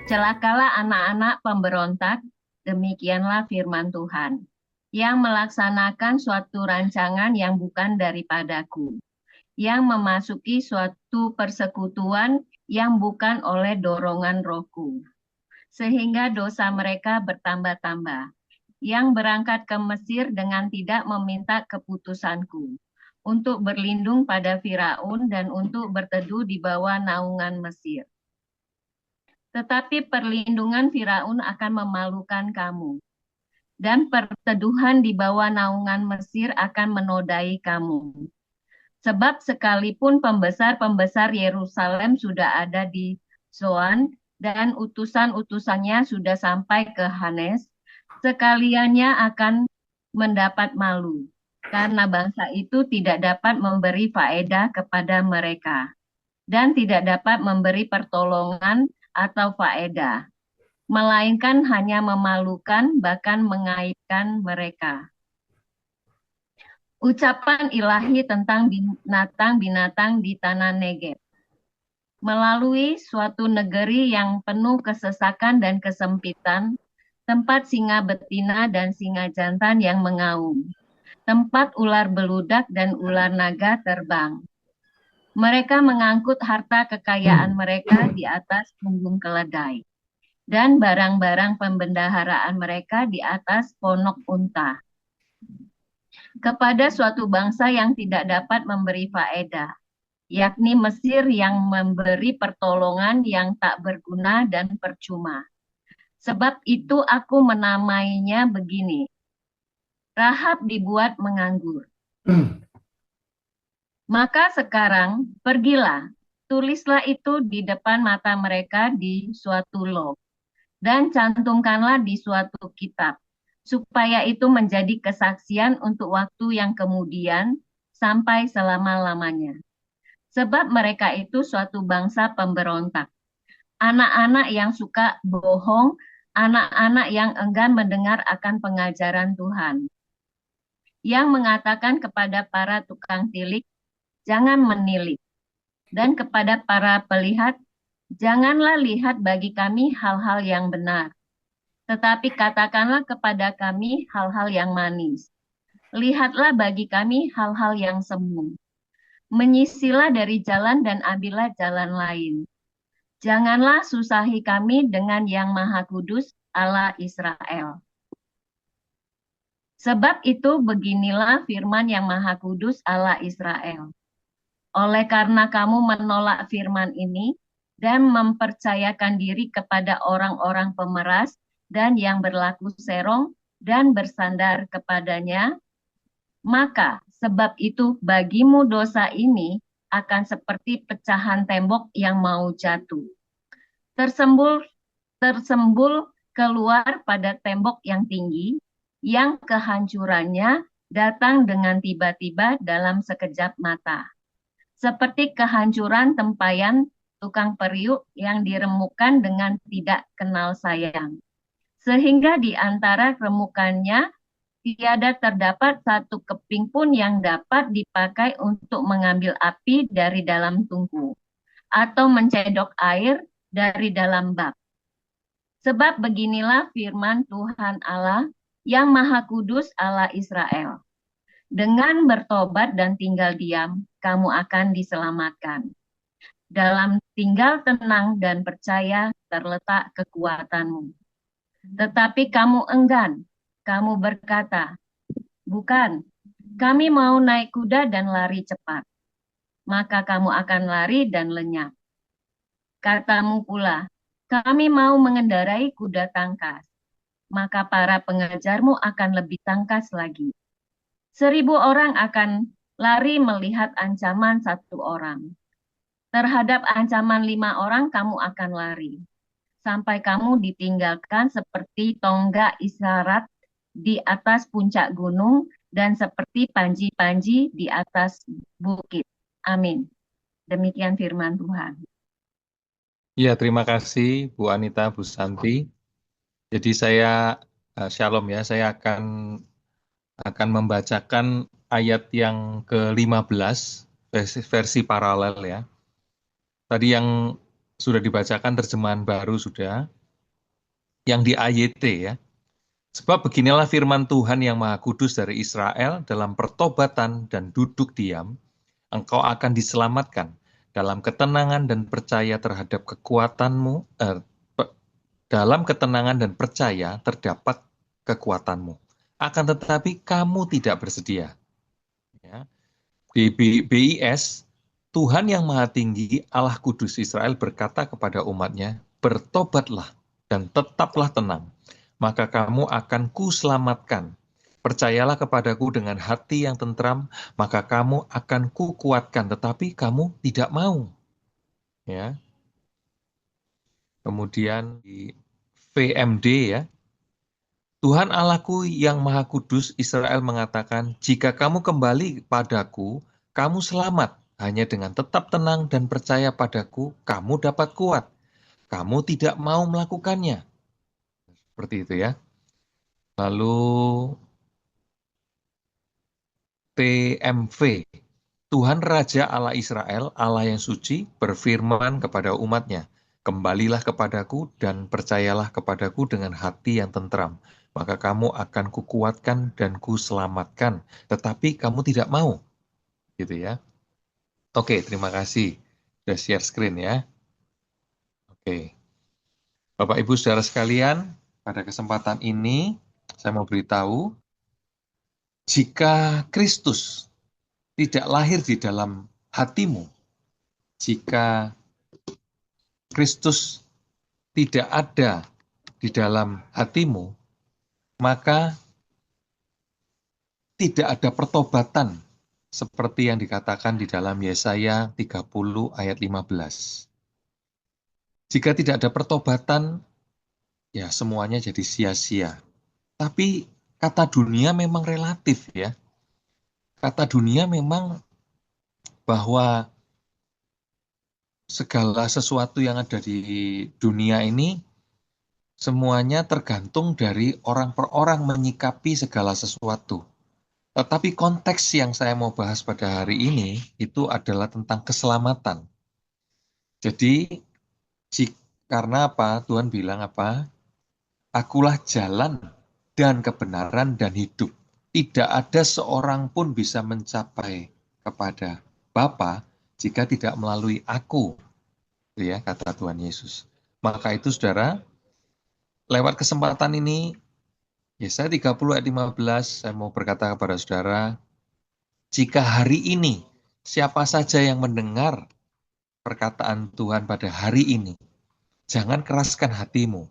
Celakalah anak-anak pemberontak, demikianlah firman Tuhan, yang melaksanakan suatu rancangan yang bukan daripadaku, yang memasuki suatu persekutuan yang bukan oleh dorongan rohku, sehingga dosa mereka bertambah-tambah, yang berangkat ke Mesir dengan tidak meminta keputusanku, untuk berlindung pada Firaun dan untuk berteduh di bawah naungan Mesir. Tetapi perlindungan Firaun akan memalukan kamu, dan perteduhan di bawah naungan Mesir akan menodai kamu. Sebab sekalipun pembesar-pembesar Yerusalem sudah ada di Zoan, dan utusan-utusannya sudah sampai ke Hanes, sekaliannya akan mendapat malu, karena bangsa itu tidak dapat memberi faedah kepada mereka, dan tidak dapat memberi pertolongan atau faedah, melainkan hanya memalukan, bahkan mengaibkan mereka. Ucapan ilahi tentang binatang-binatang di tanah Negeb. Melalui suatu negeri yang penuh kesesakan dan kesempitan, tempat singa betina dan singa jantan yang mengaum, tempat ular beludak dan ular naga terbang. Mereka mengangkut harta kekayaan mereka di atas punggung keledai, dan barang-barang pembendaharaan mereka di atas ponok unta, kepada suatu bangsa yang tidak dapat memberi faedah, yakni Mesir yang memberi pertolongan yang tak berguna dan percuma. Sebab itu aku menamainya begini, Rahab dibuat menganggur. Maka sekarang pergilah, tulislah itu di depan mata mereka di suatu log, dan cantumkanlah di suatu kitab, supaya itu menjadi kesaksian untuk waktu yang kemudian sampai selama-lamanya. Sebab mereka itu suatu bangsa pemberontak, anak-anak yang suka bohong, anak-anak yang enggan mendengar akan pengajaran Tuhan, yang mengatakan kepada para tukang tilik, jangan menilik, dan kepada para pelihat, janganlah lihat bagi kami hal-hal yang benar, tetapi katakanlah kepada kami hal-hal yang manis. Lihatlah bagi kami hal-hal yang semu. Menyisilah dari jalan dan ambillah jalan lain. Janganlah susahi kami dengan yang Maha Kudus Allah Israel. Sebab itu beginilah firman yang Maha Kudus Allah Israel. Oleh karena kamu menolak firman ini dan mempercayakan diri kepada orang-orang pemeras dan yang berlaku serong dan bersandar kepadanya, maka sebab itu bagimu dosa ini akan seperti pecahan tembok yang mau jatuh, tersembul keluar pada tembok yang tinggi, yang kehancurannya datang dengan tiba-tiba dalam sekejap mata, seperti kehancuran tempayan tukang periuk yang diremukkan dengan tidak kenal sayang, sehingga di antara remukannya tiada terdapat satu keping pun yang dapat dipakai untuk mengambil api dari dalam tungku, atau mencedok air dari dalam bak. Sebab beginilah firman Tuhan Allah yang Maha Kudus Allah Israel. Dengan bertobat dan tinggal diam, kamu akan diselamatkan. Dalam tinggal tenang dan percaya terletak kekuatanmu. Tetapi kamu enggan, kamu berkata, bukan, kami mau naik kuda dan lari cepat. Maka kamu akan lari dan lenyap. Katamu pula, kami mau mengendarai kuda tangkas. Maka para pengajarmu akan lebih tangkas lagi. 1000 orang akan lari melihat ancaman 1 orang. Terhadap ancaman 5 orang kamu akan lari, sampai kamu ditinggalkan seperti tonggak isyarat di atas puncak gunung dan seperti panji-panji di atas bukit. Amin. Demikian firman Tuhan. Ya, terima kasih Bu Anita, Bu Santi. Jadi saya Shalom ya, saya akan membacakan ayat yang ke-15 versi paralel ya. Tadi yang sudah dibacakan terjemahan baru sudah, yang di AYT ya. Sebab beginilah firman Tuhan yang Maha Kudus dari Israel, dalam pertobatan dan duduk diam, engkau akan diselamatkan dalam ketenangan dan percaya terhadap kekuatanmu, dalam ketenangan dan percaya terdapat kekuatanmu. Akan tetapi kamu tidak bersedia. Ya. Di BIS, Tuhan yang Maha Tinggi, Allah Kudus Israel berkata kepada umatnya, bertobatlah dan tetaplah tenang, maka kamu akan kuselamatkan. Percayalah kepadaku dengan hati yang tentram, maka kamu akan kukuatkan, tetapi kamu tidak mau. Ya. Kemudian di VMD ya, Tuhan Allahku yang Maha Kudus Israel mengatakan, jika kamu kembali padaku, kamu selamat. Hanya dengan tetap tenang dan percaya padaku, kamu dapat kuat. Kamu tidak mau melakukannya. Seperti itu ya. Lalu TMV. Tuhan Raja Allah Israel, Allah yang suci, berfirman kepada umatnya, kembalilah kepadaku dan percayalah kepadaku dengan hati yang tentram. Maka kamu akan kukuatkan dan kuselamatkan. Tetapi kamu tidak mau. Gitu ya. Oke, terima kasih. Sudah share screen ya. Oke. Bapak Ibu Saudara sekalian, pada kesempatan ini saya mau beritahu, jika Kristus tidak lahir di dalam hatimu, jika Kristus tidak ada di dalam hatimu, maka tidak ada pertobatan seperti yang dikatakan di dalam Yesaya 30 ayat 15. Jika tidak ada pertobatan, ya semuanya jadi sia-sia. Tapi kata dunia memang relatif ya. Kata dunia memang bahwa segala sesuatu yang ada di dunia ini semuanya tergantung dari orang per orang menyikapi segala sesuatu. Tetapi konteks yang saya mau bahas pada hari ini itu adalah tentang keselamatan. Jadi, karena apa? Tuhan bilang apa? Akulah jalan dan kebenaran dan hidup. Tidak ada seorang pun bisa mencapai kepada Bapa jika tidak melalui aku, ya kata Tuhan Yesus. Maka itu saudara, lewat kesempatan ini, Yesaya 30 ayat 15, saya mau berkata kepada saudara, jika hari ini siapa saja yang mendengar perkataan Tuhan pada hari ini, jangan keraskan hatimu.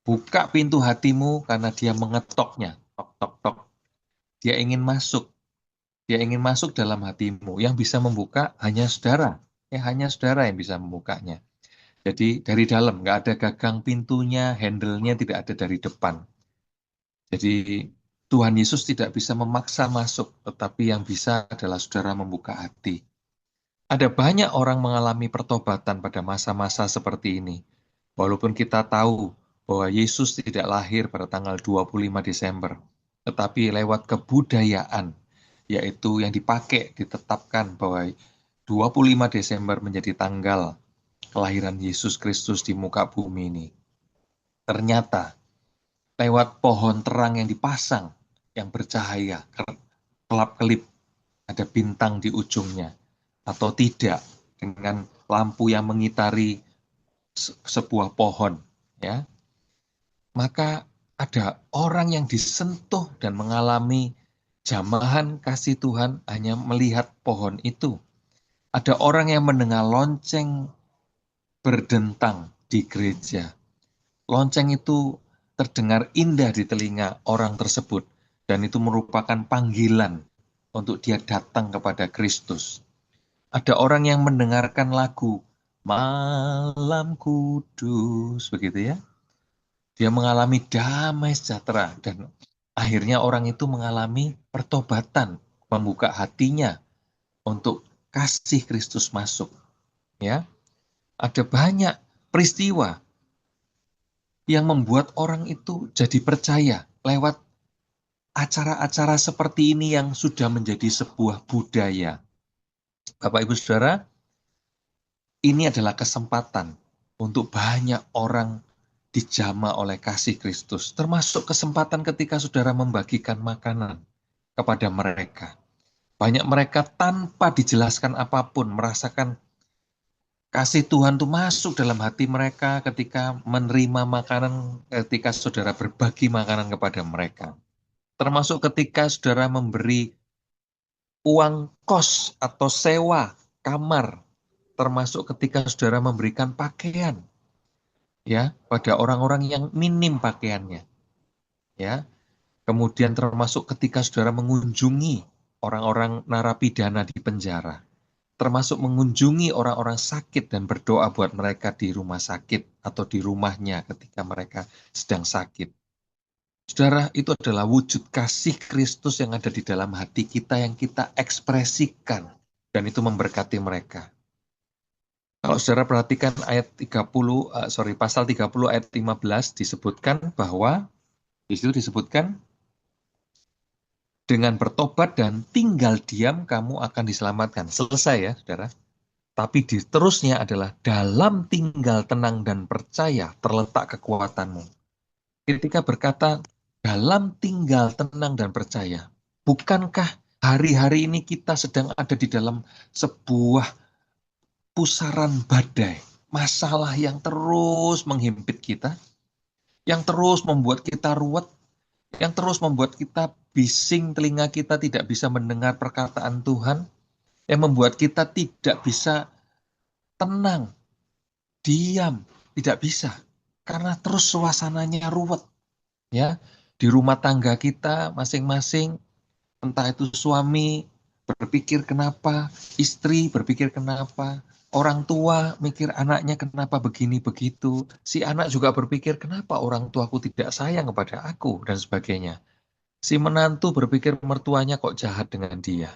Buka pintu hatimu karena dia mengetoknya. Tok, tok, tok. Dia ingin masuk. Dia ingin masuk dalam hatimu. Yang bisa membuka hanya saudara. Hanya saudara yang bisa membukanya. Jadi dari dalam, nggak ada gagang pintunya, handle-nya tidak ada dari depan. Jadi Tuhan Yesus tidak bisa memaksa masuk, tetapi yang bisa adalah saudara membuka hati. Ada banyak orang mengalami pertobatan pada masa-masa seperti ini. Walaupun kita tahu bahwa Yesus tidak lahir pada tanggal 25 Desember, tetapi lewat kebudayaan, yaitu yang dipakai, ditetapkan bahwa 25 Desember menjadi tanggal kelahiran Yesus Kristus di muka bumi ini. Ternyata lewat pohon terang yang dipasang, yang bercahaya, kelap-kelip, ada bintang di ujungnya, atau tidak, dengan lampu yang mengitari sebuah pohon, ya, maka ada orang yang disentuh dan mengalami jamahan kasih Tuhan hanya melihat pohon itu. Ada orang yang mendengar lonceng berdentang di gereja. Lonceng itu terdengar indah di telinga orang tersebut, dan itu merupakan panggilan untuk dia datang kepada Kristus. Ada orang yang mendengarkan lagu Malam Kudus, begitu ya. Dia mengalami damai sejahtera, dan akhirnya orang itu mengalami pertobatan, membuka hatinya untuk kasih Kristus masuk. Ya, ada banyak peristiwa yang membuat orang itu jadi percaya lewat acara-acara seperti ini yang sudah menjadi sebuah budaya. Bapak Ibu Saudara, ini adalah kesempatan untuk banyak orang dijamah oleh kasih Kristus, termasuk kesempatan ketika saudara membagikan makanan kepada mereka. Banyak mereka tanpa dijelaskan apapun merasakan kasih Tuhan itu masuk dalam hati mereka ketika menerima makanan, ketika saudara berbagi makanan kepada mereka. Termasuk ketika saudara memberi uang kos atau sewa kamar, termasuk ketika saudara memberikan pakaian ya pada orang-orang yang minim pakaiannya, ya. Kemudian termasuk ketika saudara mengunjungi orang-orang narapidana di penjara, termasuk mengunjungi orang-orang sakit dan berdoa buat mereka di rumah sakit atau di rumahnya ketika mereka sedang sakit. Saudara, itu adalah wujud kasih Kristus yang ada di dalam hati kita yang kita ekspresikan dan itu memberkati mereka. Kalau saudara perhatikan ayat 30, pasal 30 ayat 15 disebutkan bahwa di situ disebutkan dengan bertobat dan tinggal diam kamu akan diselamatkan. Selesai ya, saudara. Tapi diterusnya adalah dalam tinggal tenang dan percaya terletak kekuatanmu. Ketika berkata dalam tinggal tenang dan percaya, bukankah hari-hari ini kita sedang ada di dalam sebuah pusaran badai, masalah yang terus menghimpit kita, yang terus membuat kita ruwet, yang terus membuat kita bising, telinga kita tidak bisa mendengar perkataan Tuhan, yang membuat kita tidak bisa tenang, diam, tidak bisa. Karena terus suasananya ruwet. Ya, di rumah tangga kita masing-masing, entah itu suami berpikir kenapa, istri berpikir kenapa, orang tua mikir anaknya kenapa begini begitu, si anak juga berpikir kenapa orang tuaku tidak sayang kepada aku dan sebagainya. Si menantu berpikir mertuanya kok jahat dengan dia.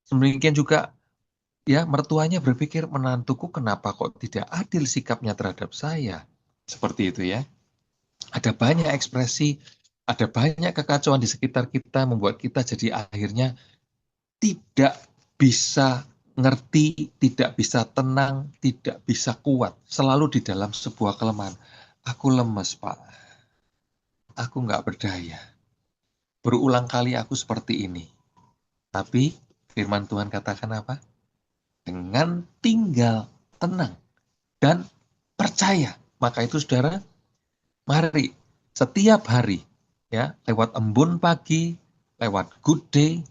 Demikian juga ya mertuanya berpikir menantuku kenapa kok tidak adil sikapnya terhadap saya. Seperti itu ya. Ada banyak ekspresi, ada banyak kekacauan di sekitar kita membuat kita jadi akhirnya tidak bisa ngerti, tidak bisa tenang, tidak bisa kuat. Selalu di dalam sebuah kelemahan. Aku lemes, Pak. Aku nggak berdaya. Berulang kali aku seperti ini. Tapi firman Tuhan katakan apa? Dengan tinggal tenang dan percaya. Maka itu saudara, mari setiap hari ya lewat embun pagi, lewat good day,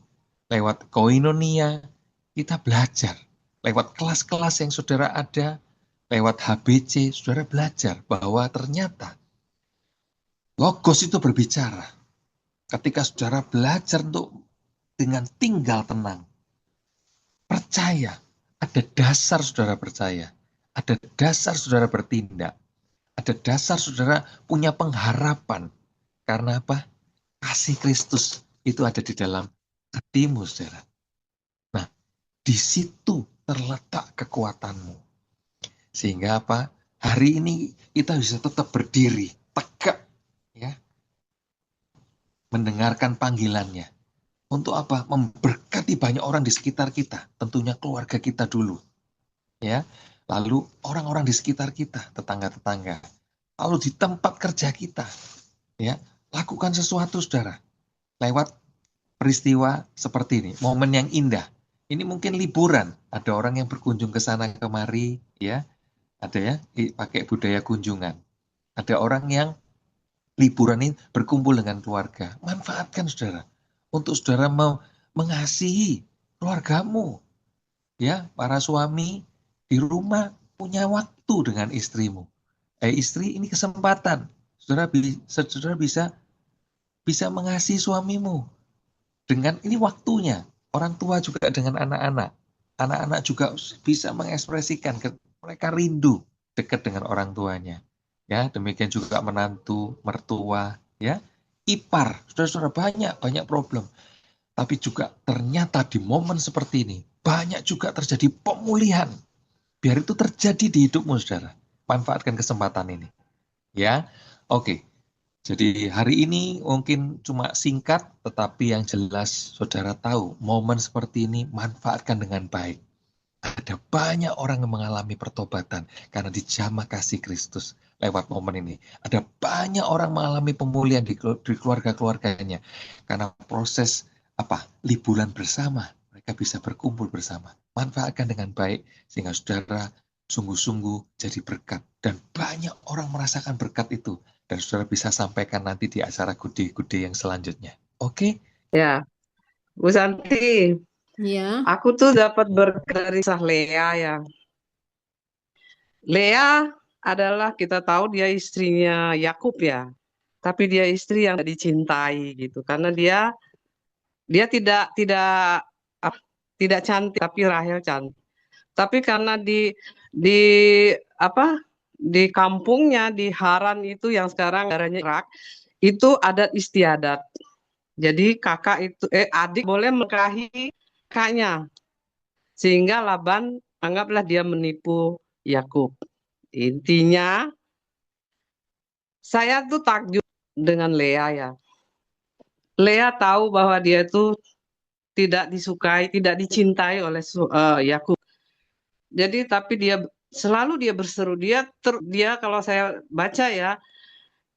lewat koinonia, kita belajar. Lewat kelas-kelas yang saudara ada, lewat HBC, saudara belajar bahwa ternyata Logos itu berbicara. Ketika saudara belajar untuk dengan tinggal tenang, percaya, ada dasar saudara percaya, ada dasar saudara bertindak, ada dasar saudara punya pengharapan. Karena apa? Kasih Kristus itu ada di dalam hatimu, saudara. Nah, di situ terletak kekuatanmu. Sehingga apa? Hari ini kita bisa tetap berdiri, tegak, ya, mendengarkan panggilannya. Untuk apa? Memberkati banyak orang di sekitar kita, tentunya keluarga kita dulu, ya. Lalu orang-orang di sekitar kita, tetangga-tetangga. Lalu di tempat kerja kita, ya, lakukan sesuatu, saudara. Lewat peristiwa seperti ini, momen yang indah. Ini mungkin liburan, ada orang yang berkunjung ke sana kemari, ya, ada ya, pakai budaya kunjungan. Ada orang yang liburan ini berkumpul dengan keluarga. Manfaatkan saudara, untuk saudara mau mengasihi keluargamu. Ya, para suami di rumah punya waktu dengan istrimu. Istri ini kesempatan, saudara bisa mengasihi suamimu. Dengan ini waktunya, orang tua juga dengan anak-anak. Anak-anak juga bisa mengekspresikan mereka rindu dekat dengan orang tuanya. Ya, demikian juga menantu, mertua, ya, ipar, saudara-saudara banyak problem. Tapi juga ternyata di momen seperti ini banyak juga terjadi pemulihan. Biar itu terjadi di hidupmu, saudara. Manfaatkan kesempatan ini. Ya, Oke, jadi hari ini mungkin cuma singkat, tetapi yang jelas saudara tahu, momen seperti ini manfaatkan dengan baik. Ada banyak orang yang mengalami pertobatan karena dijamah kasih Kristus lewat momen ini. Ada banyak orang mengalami pemulihan di keluarga-keluarganya karena proses liburan bersama. Mereka bisa berkumpul bersama. Manfaatkan dengan baik sehingga saudara sungguh-sungguh jadi berkat. Dan banyak orang merasakan berkat itu. Dan saudara bisa sampaikan nanti di acara gude-gude yang selanjutnya. Oke? Ya, Bu Santi, Ya, aku tuh dapat berkat dari kisah Lea ya. Lea adalah kita tahu dia istrinya Yakub ya, tapi dia istri yang tidak dicintai gitu karena dia ah, tidak cantik, tapi Rahel cantik. Tapi karena di apa di kampungnya di Haran itu yang sekarang negaranya Irak itu adat istiadat. Jadi adik boleh menikahi kakaknya. Sehingga Laban anggaplah dia menipu Yakub. Intinya saya tuh takjub dengan Lea ya. Lea tahu bahwa dia itu tidak disukai, tidak dicintai oleh Yakub. Jadi tapi dia selalu dia berseru, dia kalau saya baca ya,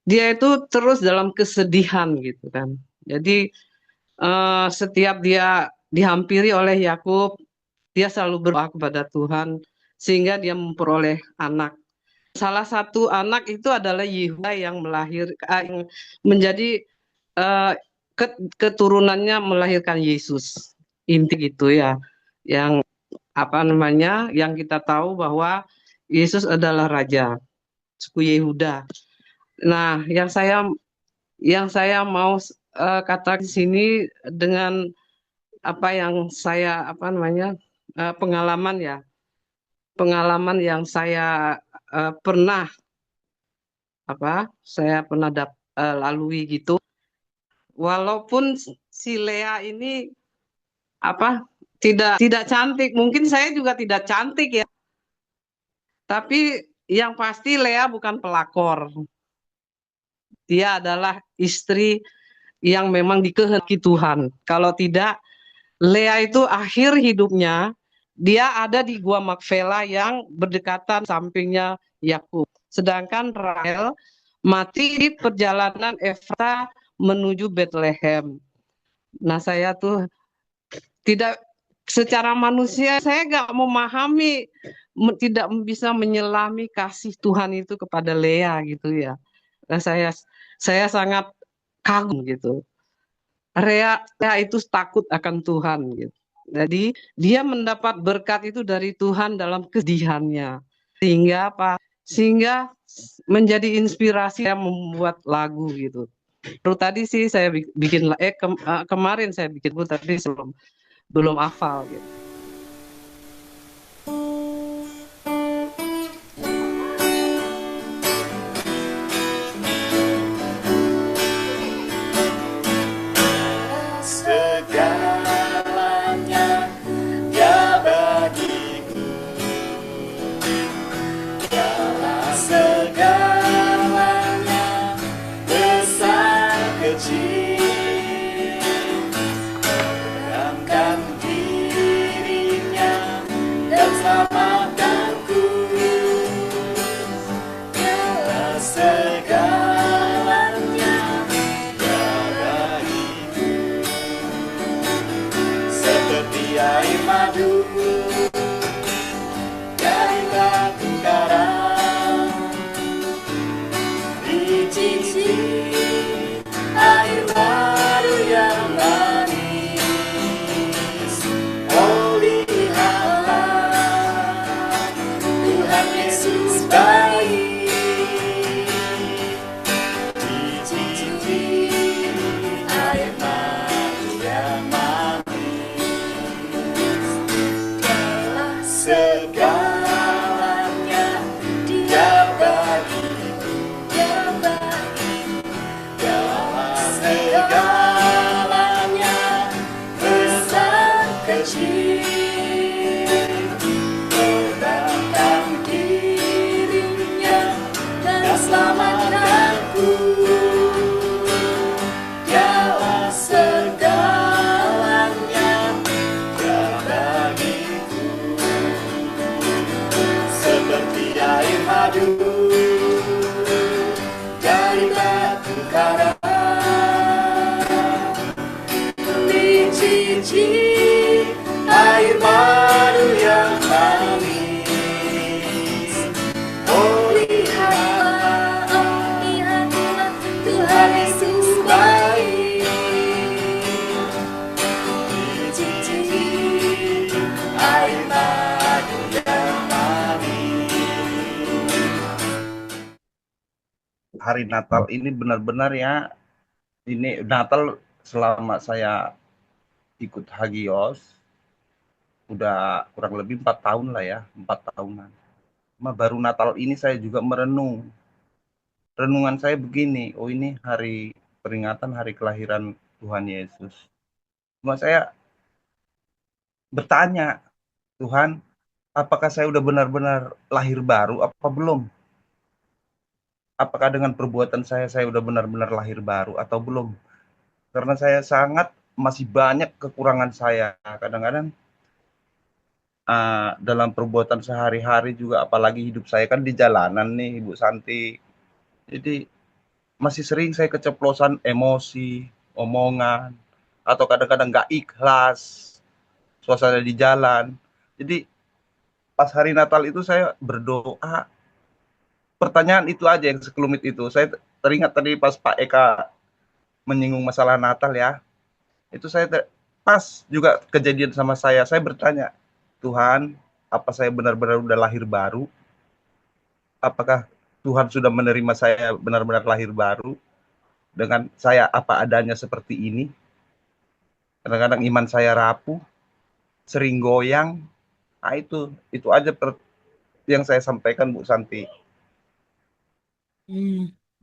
dia itu terus dalam kesedihan gitu kan. Jadi setiap dia dihampiri oleh Yakub, dia selalu berdoa kepada Tuhan sehingga dia memperoleh anak. Salah satu anak itu adalah Yehuda yang yang menjadi keturunannya melahirkan Yesus. Inti gitu ya. Yang yang kita tahu bahwa Yesus adalah raja suku Yehuda. Nah, yang saya mau katakan di sini dengan apa yang saya pengalaman ya. Pengalaman yang saya pernah lalui gitu. Walaupun si Lea ini tidak cantik, mungkin saya juga tidak cantik ya. Tapi yang pasti Lea bukan pelakor. Dia adalah istri yang memang dikehendaki Tuhan. Kalau tidak, Lea itu akhir hidupnya dia ada di Gua Makfela yang berdekatan sampingnya Yakub. Sedangkan Rahel mati di perjalanan Efrata menuju Bethlehem. Nah, saya tuh tidak secara manusia saya nggak memahami, tidak bisa menyelami kasih Tuhan itu kepada Lea gitu ya. Nah, saya sangat kagum gitu. Lea itu takut akan Tuhan gitu. Jadi dia mendapat berkat itu dari Tuhan dalam kesedihannya. Sehingga menjadi inspirasi yang membuat lagu gitu. Baru tadi sih saya bikin kemarin saya bikin lagu tapi belum hafal gitu. Selamatkanku cici air baru yang manis. Oh lihatlah, oh lihatlah, Tuhan Yesus baik. Cici air baru yang manis. Hari Natal ini benar-benar ya, ini Natal selama saya ikut Hagios udah kurang lebih 4 tahun lah ya, 4 tahunan. Baru Natal ini saya juga merenung. Renungan saya begini, oh ini hari peringatan hari kelahiran Tuhan Yesus. Cuma saya bertanya, Tuhan, apakah saya udah benar-benar lahir baru apa belum? Apakah dengan perbuatan saya udah benar-benar lahir baru atau belum? Karena saya sangat masih banyak kekurangan saya. Kadang-kadang dalam perbuatan sehari-hari juga, apalagi hidup saya kan di jalanan nih, Ibu Santi. Jadi masih sering saya keceplosan emosi, omongan, atau kadang-kadang nggak ikhlas suasana di jalan. Jadi pas hari Natal itu saya berdoa, pertanyaan itu aja yang sekelumit itu. Saya teringat tadi pas Pak Eka menyinggung masalah Natal ya, itu saya pas juga kejadian sama saya bertanya, Tuhan, apa saya benar-benar udah lahir baru? Apakah Tuhan sudah menerima saya benar-benar lahir baru dengan saya apa adanya seperti ini? Kadang-kadang iman saya rapuh, sering goyang. Nah, itu aja yang saya sampaikan, Bu Santi.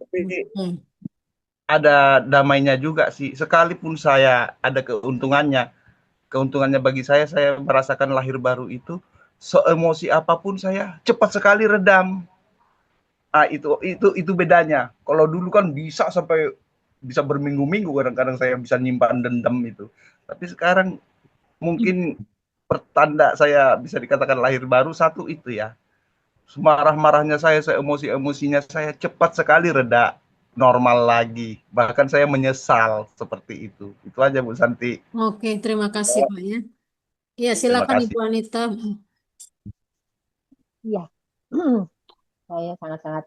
Tapi ada damainya juga sih. Sekalipun saya ada keuntungannya bagi saya merasakan lahir baru itu, seemosi apapun saya cepat sekali redam. Ah, itu bedanya. Kalau dulu kan bisa sampai bisa berminggu-minggu, kadang-kadang saya bisa nyimpan dendam itu. Tapi sekarang mungkin pertanda saya bisa dikatakan lahir baru satu itu ya. Semarah-marahnya saya, seemosi-emosinya saya cepat sekali reda, normal lagi. Bahkan saya menyesal seperti itu. Itu aja Bu Santi. Oke, terima kasih Pak ya. Ya, Terima silakan kasih. Ibu Anita. Iya, saya sangat-sangat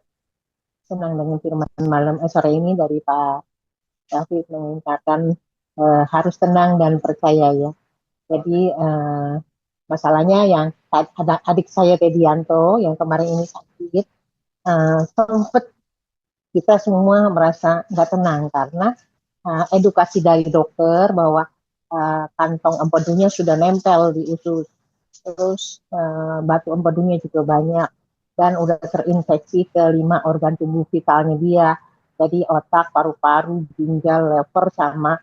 senang dengan firman sore ini dari Pak David mengungkapkan harus tenang dan percaya ya. Jadi masalahnya yang ada adik saya Tedianto yang kemarin ini sakit, sempat kita semua merasa nggak tenang karena edukasi dari dokter bahwa kantong empedunya sudah nempel di usus, terus batu empedunya juga banyak dan udah terinfeksi ke 5 organ tubuh vitalnya dia, jadi otak, paru-paru, ginjal, lever, sama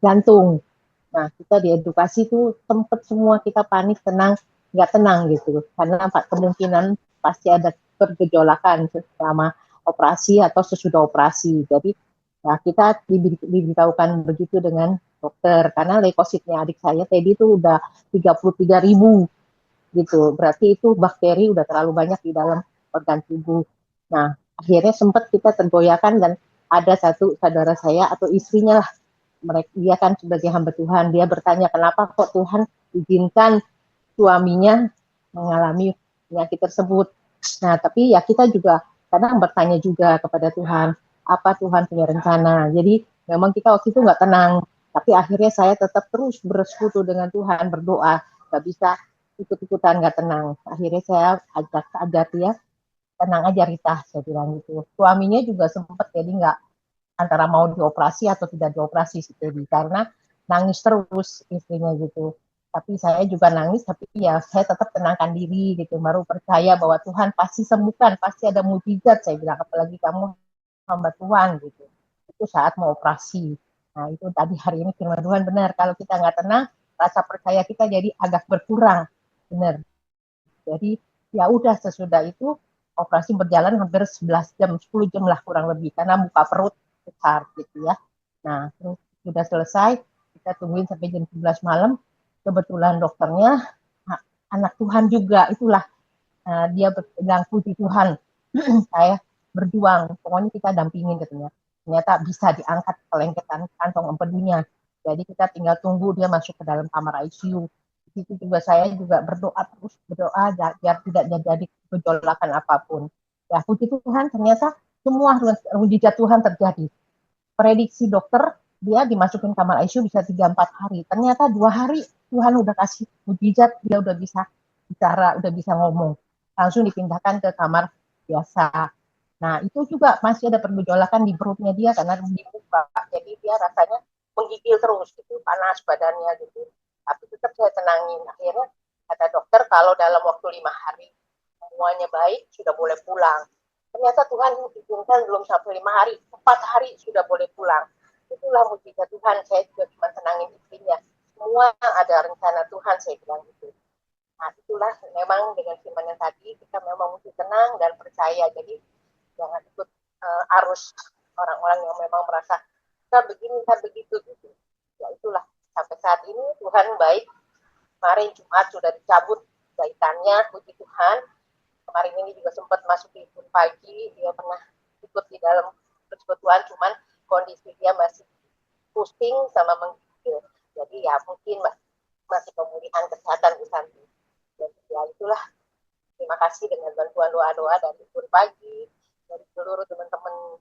jantung. Nah, kita diedukasi tuh tempat semua kita panik, nggak tenang gitu, karena kemungkinan pasti ada pergejolakan selama operasi atau sesudah operasi. Jadi ya kita diberitahukan begitu dengan dokter, karena leukositnya adik saya Teddy itu udah 33.000 gitu, berarti itu bakteri udah terlalu banyak di dalam organ tubuh. Nah, akhirnya sempat kita tergoyahkan dan ada satu saudara saya atau istrinya lah, mereka dia kan sebagai hamba Tuhan, dia bertanya kenapa kok Tuhan izinkan suaminya mengalami penyakit tersebut. Nah, tapi ya kita juga kadang bertanya juga kepada Tuhan, apa Tuhan punya rencana. Jadi memang kita waktu itu nggak tenang, tapi akhirnya saya tetap terus bersekutu dengan Tuhan, berdoa, nggak bisa ikut-ikutan nggak tenang. Akhirnya saya ajak dia, tenang aja Rita, saya bilang gitu. Suaminya juga sempat jadi nggak antara mau dioperasi atau tidak dioperasi jadi karena nangis terus istrinya gitu. Tapi saya juga nangis, tapi ya saya tetap tenangkan diri gitu, baru percaya bahwa Tuhan pasti sembuhkan, pasti ada mujizat, saya bilang, apalagi kamu hamba Tuhan gitu. Itu saat mau operasi. Nah itu tadi hari ini firman Tuhan benar, kalau kita nggak tenang, rasa percaya kita jadi agak berkurang, benar. Jadi ya udah sesudah itu operasi berjalan hampir 11 jam, 10 jam lah kurang lebih, karena buka perut besar gitu ya. Nah terus sudah selesai, kita tungguin sampai jam 11 malam, kebetulan dokternya anak Tuhan juga, itulah dia bilang puji Tuhan saya berjuang, pokoknya kita dampingin katanya, ternyata bisa diangkat kelengketan kantong empedunya, Jadi kita tinggal tunggu dia masuk ke dalam kamar ICU. Di situ juga saya juga berdoa terus berdoa biar tidak terjadi gejolakan apapun. Ya puji Tuhan ternyata semua mujizat Tuhan terjadi. Prediksi dokter dia dimasukin kamar ICU bisa 3-4 hari. Ternyata 2 hari Tuhan udah kasih mujizat, dia udah bisa bicara, udah bisa ngomong. Langsung dipindahkan ke kamar biasa. Nah, itu juga masih ada pergejolakan di perutnya dia karena dibuka. Jadi dia rasanya menggigil terus, gitu, panas badannya gitu. Tapi tetap saya tenangin. Akhirnya kata dokter kalau dalam waktu 5 hari semuanya baik, sudah boleh pulang. Ternyata Tuhan izinkan belum sampai 5 hari, 4 hari sudah boleh pulang. Itulah mujizat Tuhan. Saya juga cuma tenangin istrinya. Semua ada rencana Tuhan, saya bilang gitu. Nah, itulah memang dengan firman yang tadi kita memang mesti tenang dan percaya. Jadi jangan ikut arus orang-orang yang memang merasa kita begini, kita begitu gitu. Ya itulah sampai saat ini Tuhan baik. Kemarin Jumat sudah dicabut jahitannya, puji Tuhan. Kemarin ini juga sempat masuk di pagi, dia pernah ikut di dalam persekutuan, cuman kondisi dia masih pusing sama menggigil. Jadi ya mungkin masih pemulihan kesehatan Bu Santi. Jadi ya itulah, terima kasih dengan bantuan doa-doa dari pagi, dari seluruh teman-teman.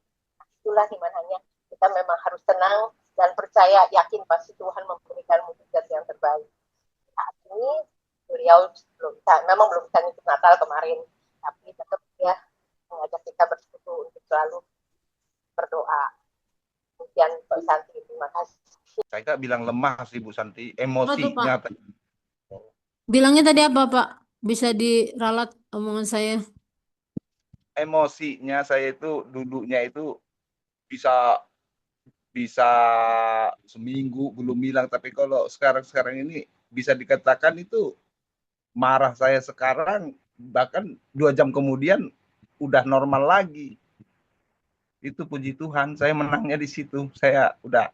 Itulah dimana kita memang harus tenang dan percaya, yakin pasti Tuhan memberikan mujizat yang terbaik. Saat ini beliau memang belum bisa ngikut Natal kemarin, tapi tetap dia mengajak kita bersekutu untuk selalu berdoa. Kemudian Pak Santi, terima kasih. Saya nggak bilang lemah sih Bu Santi, Apa tuh, emosinya. Pak? Bilangnya tadi apa, Pak? Bisa diralat omongan saya. Emosinya saya itu duduknya itu bisa seminggu belum hilang, tapi kalau sekarang ini bisa dikatakan itu marah saya sekarang bahkan 2 jam kemudian udah normal lagi. Itu puji Tuhan, saya menangnya di situ. Saya udah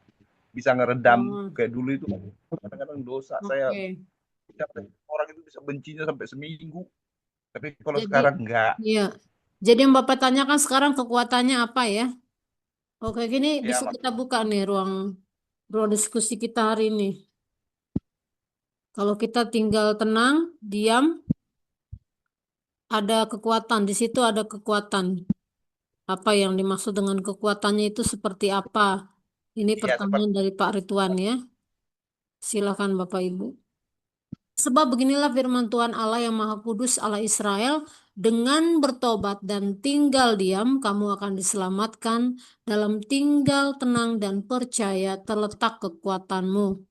bisa ngeredam. Kayak dulu itu kadang-kadang dosa saya, orang itu bisa bencinya sampai seminggu, tapi kalau sekarang enggak. Iya. Jadi yang Bapak tanyakan sekarang kekuatannya apa ya? Oke, gini Ya, bisa kita buka nih ruang diskusi kita hari ini. Kalau kita tinggal tenang, diam, ada kekuatan. Di situ ada kekuatan. Apa yang dimaksud dengan kekuatannya itu seperti apa? Ini pertanyaan dari Pak Ridwan ya. Silakan Bapak Ibu. Sebab beginilah firman Tuhan Allah yang Maha Kudus, Allah Israel, dengan bertobat dan tinggal diam, kamu akan diselamatkan. Dalam tinggal tenang dan percaya terletak kekuatanmu.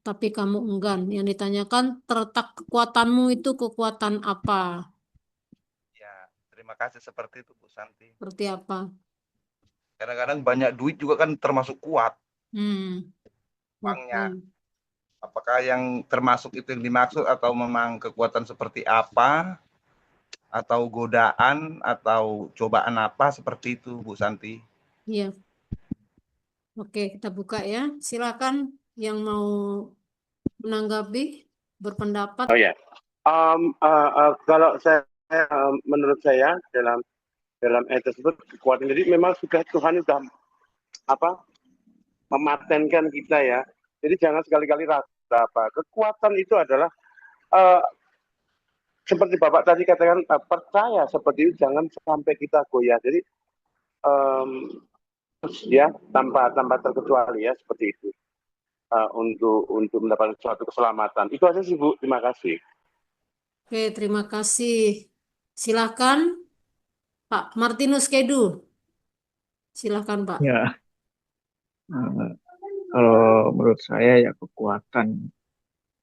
Tapi kamu enggan. Yang ditanyakan, terletak kekuatanmu itu kekuatan apa? Ya, terima kasih, seperti itu Bu Santi. Seperti apa? Kadang-kadang banyak duit juga kan termasuk kuat. Uangnya. Apakah yang termasuk itu yang dimaksud atau memang kekuatan seperti apa? Atau godaan atau cobaan apa seperti itu Bu Santi? Iya. Oke, kita buka ya. Silakan yang mau menanggapi, berpendapat. Oh ya, kalau saya menurut saya dalam ayat tersebut kekuatan, jadi memang sudah Tuhan sudah mematenkan kita ya. Jadi jangan sekali-kali rasa apa. Kekuatan itu adalah seperti Bapak tadi katakan, percaya seperti itu, jangan sampai kita goyah. Jadi ya tanpa terkecuali ya seperti itu. Untuk mendapatkan suatu keselamatan. Itu aja sih Bu, terima kasih. Oke, terima kasih. Silakan Pak Martinus Kedu. Silakan Pak. Ya, kalau menurut saya ya kekuatan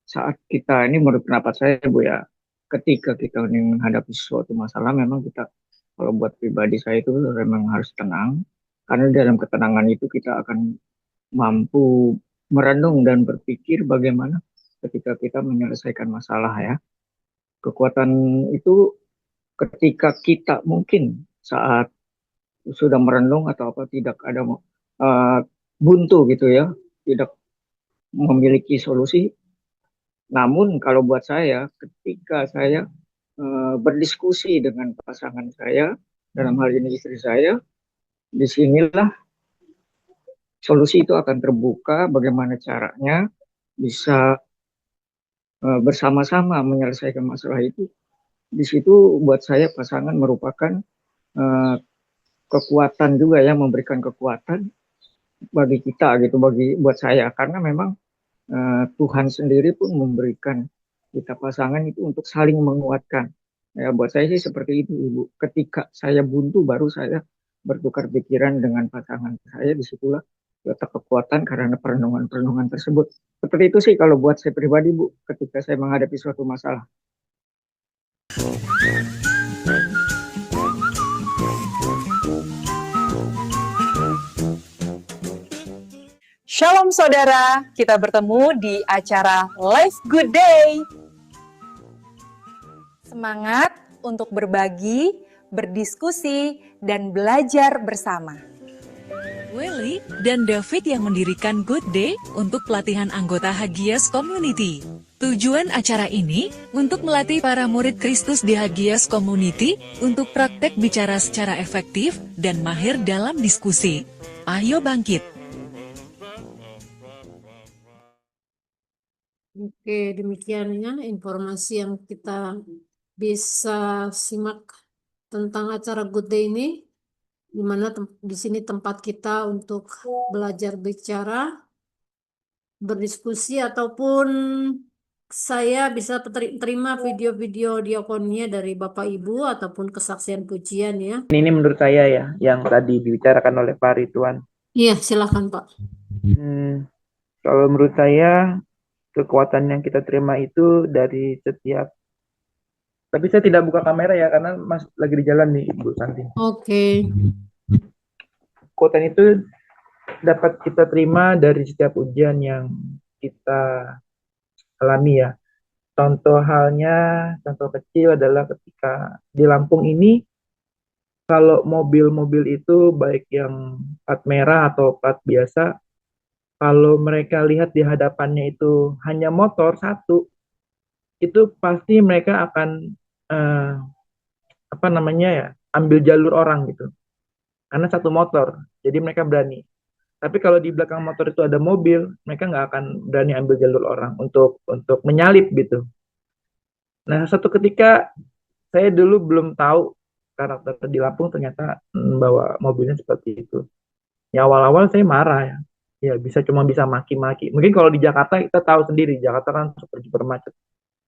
saat kita ini, menurut pendapat saya Bu ya, ketika kita ini menghadapi suatu masalah, memang kita, kalau buat pribadi saya itu memang harus tenang, karena dalam ketenangan itu kita akan mampu merenung dan berpikir bagaimana ketika kita menyelesaikan masalah ya. Kekuatan itu ketika kita mungkin saat sudah merenung atau apa tidak ada buntu gitu ya, tidak memiliki solusi. Namun kalau buat saya, ketika saya berdiskusi dengan pasangan saya, dalam hal ini istri saya, disinilah solusi itu akan terbuka, bagaimana caranya bisa bersama-sama menyelesaikan masalah itu. Di situ buat saya pasangan merupakan eh, kekuatan juga, yang memberikan kekuatan bagi kita gitu, buat saya, karena memang Tuhan sendiri pun memberikan kita pasangan itu untuk saling menguatkan. Ya, buat saya sih seperti itu, Ibu. Ketika saya buntu, baru saya bertukar pikiran dengan pasangan saya. Disitulah letak kekuatan karena perenungan-perenungan tersebut. Seperti itu sih kalau buat saya pribadi, Bu, ketika saya menghadapi suatu masalah. Shalom saudara, kita bertemu di acara Life Good Day. Semangat untuk berbagi, berdiskusi, dan belajar bersama. Welly dan David yang mendirikan Good Day untuk pelatihan anggota Hagias Community. Tujuan acara ini untuk melatih para murid Kristus di Hagias Community untuk praktek bicara secara efektif dan mahir dalam diskusi. Ayo bangkit! Oke, demikian ya informasi yang kita bisa simak tentang acara Good Day ini, di mana di sini tempat kita untuk belajar bicara, berdiskusi, ataupun saya bisa terima video-video diakonia dari Bapak Ibu ataupun kesaksian pujian ya. Ini menurut saya ya, yang tadi dibicarakan oleh Pak Ridwan. Iya, silakan Pak. Kalau menurut saya, kekuatan yang kita terima itu dari setiap, tapi saya tidak buka kamera ya, karena masih lagi di jalan nih, Bu Santi. Oke. Kekuatan itu dapat kita terima dari setiap ujian yang kita alami ya. Contoh kecil adalah ketika di Lampung ini, kalau mobil-mobil itu baik yang plat merah atau plat biasa, kalau mereka lihat di hadapannya itu hanya motor satu, itu pasti mereka akan ambil jalur orang gitu, karena satu motor, jadi mereka berani. Tapi kalau di belakang motor itu ada mobil, mereka nggak akan berani ambil jalur orang untuk menyalip gitu. Nah, satu ketika saya dulu belum tahu karakter di Lampung, ternyata bawa mobilnya seperti itu. Ya awal-awal saya marah ya cuma bisa maki-maki. Mungkin kalau di Jakarta kita tahu sendiri, Jakarta kan super macet.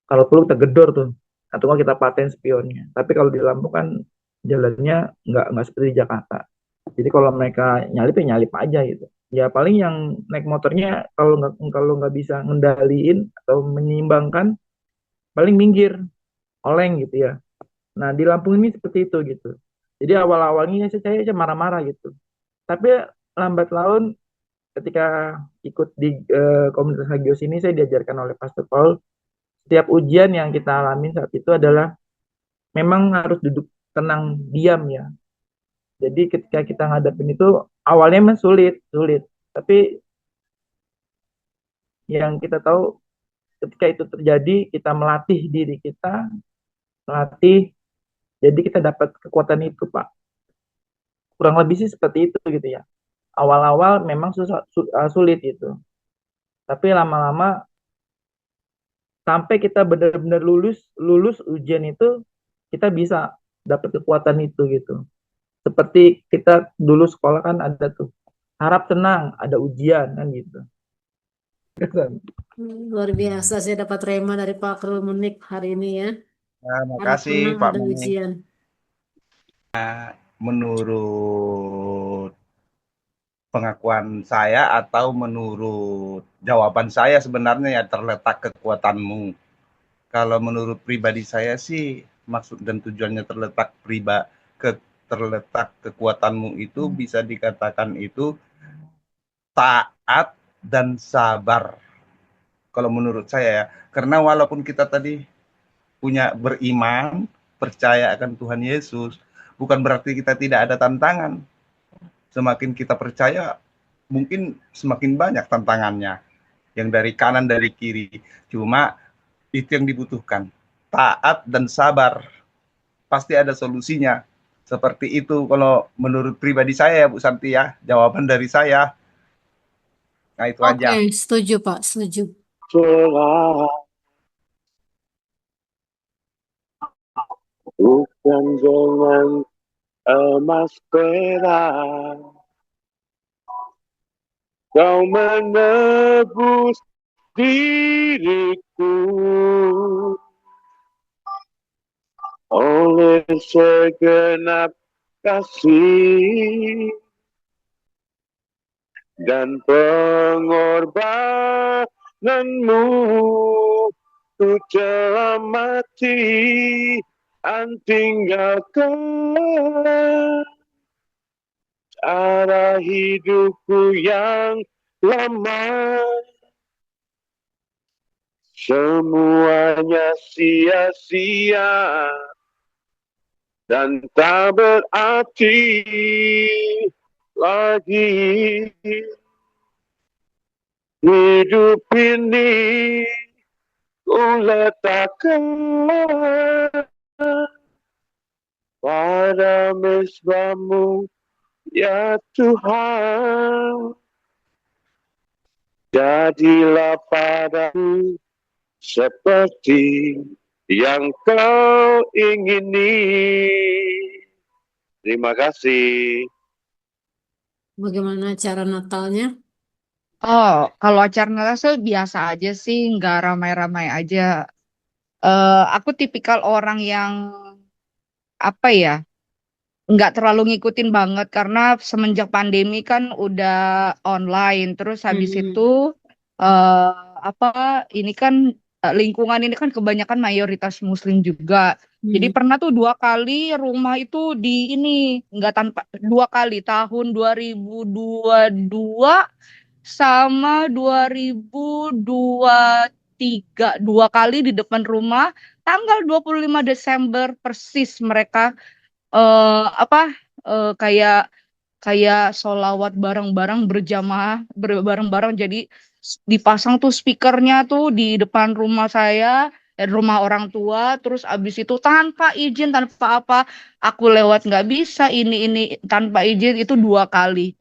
Kalau perlu kita gedor tuh, atau kalau kita paten spionnya. Tapi kalau di Lampung kan jalannya nggak seperti di Jakarta. Jadi kalau mereka nyalip ya nyalip aja gitu. Ya paling yang naik motornya kalau nggak bisa ngendaliin atau menyeimbangkan, paling minggir, oleng gitu ya. Nah di Lampung ini seperti itu gitu. Jadi awal-awalnya saya marah-marah gitu. Tapi lambat laun ketika ikut di komunitas Hagios ini, saya diajarkan oleh Pastor Paul, setiap ujian yang kita alami saat itu adalah memang harus duduk tenang, diam ya. Jadi ketika kita ngadepin itu awalnya memang sulit, tapi yang kita tahu ketika itu terjadi, kita melatih diri kita, jadi kita dapat kekuatan itu, Pak. Kurang lebih sih seperti itu gitu ya. Awal-awal memang sulit gitu, tapi lama-lama sampai kita benar-benar lulus ujian itu, kita bisa dapat kekuatan itu gitu. Seperti kita dulu sekolah kan ada tuh, harap tenang, ada ujian kan gitu. Luar biasa, saya dapat rema dari Pak Krul Munik hari ini ya. Nah, Harap makasih tenang, Pak ada Munik. ujian. Menurut pengakuan saya atau menurut jawaban saya sebenarnya ya terletak kekuatanmu. Kalau menurut pribadi saya sih maksud dan tujuannya terletak kekuatanmu itu bisa dikatakan itu taat dan sabar. Kalau menurut saya ya, karena walaupun kita tadi punya beriman, percaya akan Tuhan Yesus, bukan berarti kita tidak ada tantangan. Semakin kita percaya, mungkin semakin banyak tantangannya. Yang dari kanan, dari kiri. Cuma itu yang dibutuhkan. Taat dan sabar. Pasti ada solusinya. Seperti itu kalau menurut pribadi saya ya Bu Santi ya. Jawaban dari saya. Nah, itu Oke, aja. setuju Pak, setuju. Celah bukan dengan emas perak, kau menebus diriku oleh segenap kasih dan pengorbananmu. Ku telah mati dan tinggalkan cara hidupku yang lama. Semuanya sia-sia dan tak berarti lagi. Hidup ini ku letakkan pada mezbamu, ya Tuhan. Jadilah padaku seperti yang kau ingini. Terima kasih. Bagaimana cara Natalnya? Oh, kalau acara Natal sih biasa aja sih, nggak ramai-ramai aja. Aku tipikal orang yang apa ya, nggak terlalu ngikutin banget karena semenjak pandemi kan udah online. Terus habis itu eh apa ini kan lingkungan ini kan kebanyakan mayoritas Muslim juga. Jadi pernah tuh 2 kali rumah itu di ini nggak tanpa 2 kali tahun 2022 sama 2023 2 kali di depan rumah tanggal 25 Desember persis mereka apa kayak kayak sholawat bareng-bareng berjamaah bareng-bareng jadi dipasang tuh speakernya tuh di depan rumah saya dan rumah orang tua terus abis itu tanpa izin tanpa apa aku lewat nggak bisa ini tanpa izin itu 2 kali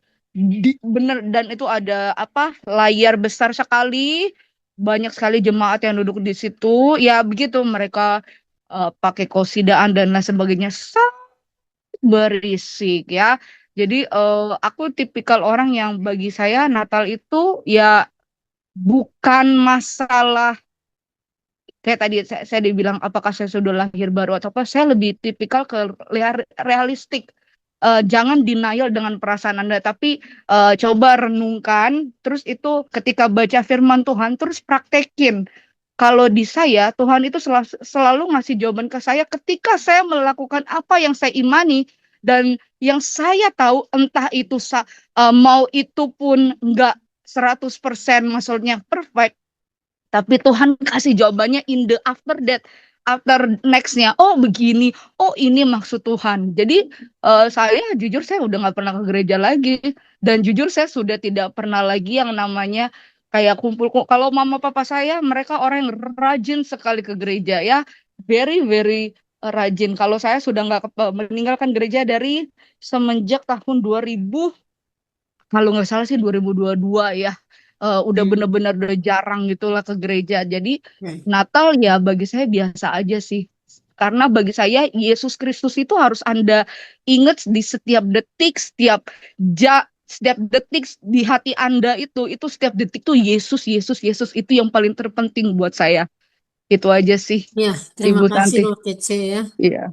bener dan itu ada apa layar besar sekali banyak sekali jemaat yang duduk di situ ya begitu mereka pakai kosidaan dan lain sebagainya berisik ya. Jadi aku tipikal orang yang bagi saya Natal itu ya bukan masalah kayak tadi saya dibilang apakah saya sudah lahir baru atau apa. Saya lebih tipikal ke realistik. Jangan denial dengan perasaan Anda, tapi coba renungkan. Terus itu ketika baca firman Tuhan, terus praktekin. Kalau di saya, Tuhan itu selalu ngasih jawaban ke saya ketika saya melakukan apa yang saya imani dan yang saya tahu entah itu mau itu pun enggak 100% maksudnya perfect, tapi Tuhan kasih jawabannya in the after that, after nextnya. Oh begini, oh ini maksud Tuhan. Jadi saya jujur saya udah nggak pernah ke gereja lagi dan jujur saya sudah tidak pernah lagi yang namanya kayak kumpul. Kalau mama papa saya mereka orang yang rajin sekali ke gereja ya, very very rajin. Kalau saya sudah nggak meninggalkan gereja dari semenjak tahun 2000 kalau nggak salah sih 2022 ya. Udah bener-bener udah jarang gitulah ke gereja. Jadi Natal ya bagi saya biasa aja sih. Karena bagi saya Yesus Kristus itu harus Anda ingat di setiap detik, setiap detik di hati Anda itu setiap detik tuh Yesus, Yesus, Yesus itu yang paling terpenting buat saya. Itu aja sih, Ya, terima Ibu kasih Santi. loh Kece ya. Iya.